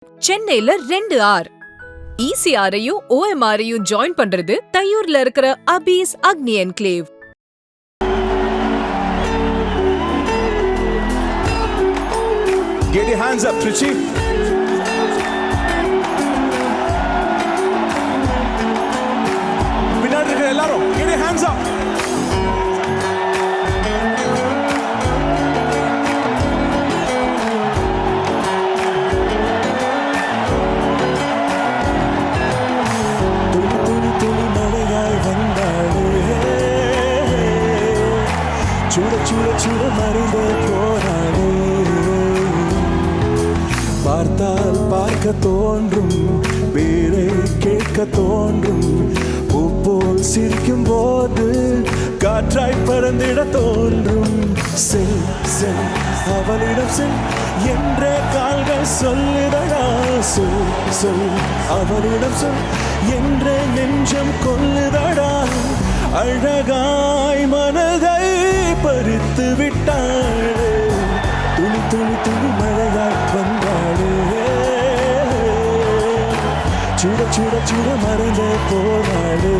சென்னையில 2 R. ECRஐயும் OMRஐயும் join பண்றது தையூர்ல இருக்கிற அபீஸ் அக்னி enclave. Get your hands up, Trichy. பின்னாடி இருக்கிற எல்லாரும் get your hands up. சுட சுட சுட மறைந்த போராடே பார்த்தால் பார்க்க தோன்றும் பேரை கேட்க தோன்றும் பூப்போல் சிரிக்கும் போது காற்றாய் பறந்திட தோன்றும் செல் செல் அவளிடம் செல் என்ற கால்கள் சொல்லுதடா சொல் சொல் அவளிடம் சொல் என்ற நெஞ்சம் கொல்லுதடா அழகாய் மனதை பறித்து விட்டாளே துளி துளி துளி மழையாய் வந்தாளே சுட சுட சுட மறைந்த போனாளே.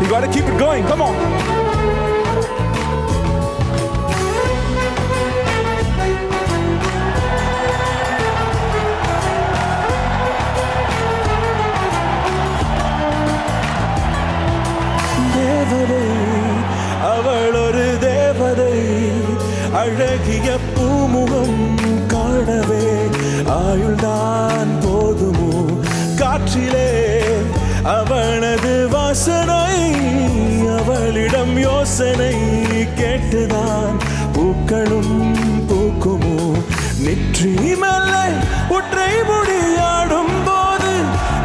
You gotta keep it going, come on. அவள் ஒரு தேவதை அழகிய பூமுகம் காணவே ஆயுள்தான் போதுமோ காற்றிலே அவனது வாசனை அவளிடம் யோசனை கேட்டுதான் பூக்களும் பூக்குமோ நெற்றி மல்லை ஒற்றை முடியாடும் போது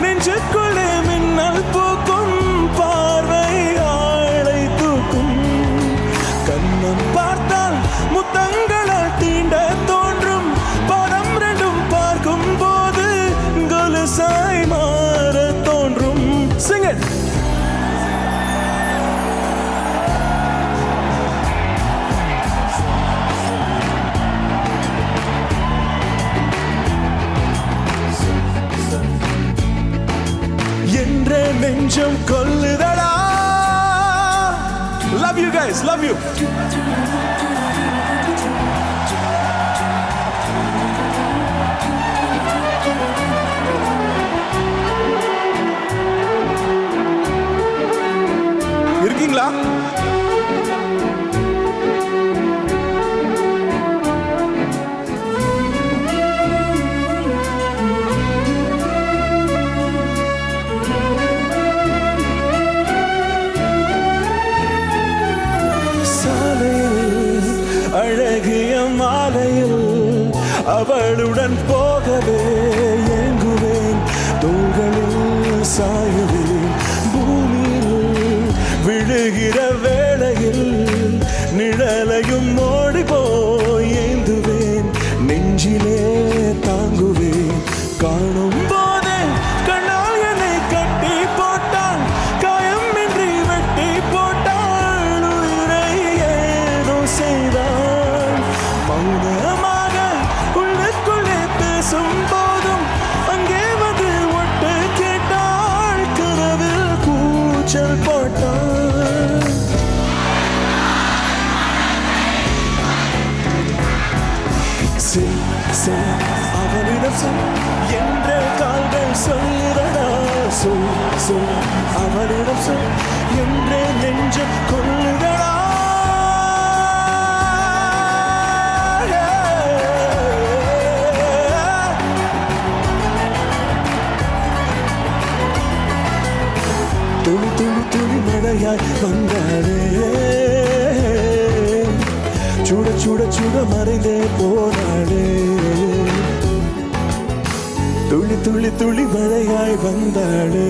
நெஞ்சுக்குள்ளே மின்னல் பூக்கும் பார்வை ஆளை தூக்கும் கண்ணம் பார்த்தால் முத்தங்களால் தீண்ட தோன்றும் படம் ரெண்டும் பார்க்கும் போது கொலுசாய் மாற தோன்றும். Sing it. என்ற நெஞ்சம் கொல்லுதடா. Love you guys, love you. இருக்கீங்களா? அழகிய மாலையில் அவளுடன் போகவே ஏங்குவேன் தோள்களில் சாயுவேன் பூமியில் விழுகிற வேளையில் நிழலையும் ஓடி போய் ஏந்துவேன் நெஞ்சிலே தாங்குவேன் காணும் போதே கண்ணால் என்னை கட்டி போட்டான் காயம் இன்றி வெட்டி போட்டாள் உயிரை ஏதோ செய்தாள் மௌனமாக உள்ளுக்குள்ளே பேசும் போதும் அங்கே வந்து ஒட்டு கேட்டாள் கனவில் கூச்சல் போட்டாள். செல் செல் அவனிடம் சொல் என்ற கால்கள் சொல்லுதடா சொல் சொல் அவனிடம் சொல் என்ற நெஞ்சம் கொல்லுதடா. துளி துளி துளி மழையாய் வந்தாளே சுட சுட சுட மறைந்தே போனாளே துளி துளி துளி மழையாய் வந்தாளே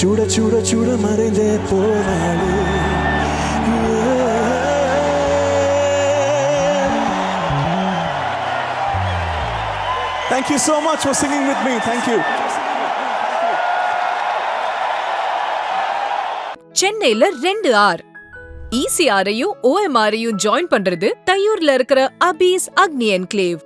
சுட சுட சுட மறைந்தே போனாளே. Thank you so much for singing. with me. Thank you. சென்னையில 2 ஆர். ECRஐயும் OMRஐயும் ஜாயின் பண்றது தையூர்ல இருக்கிற அபீஸ் அக்னி என்க்ளேவ்.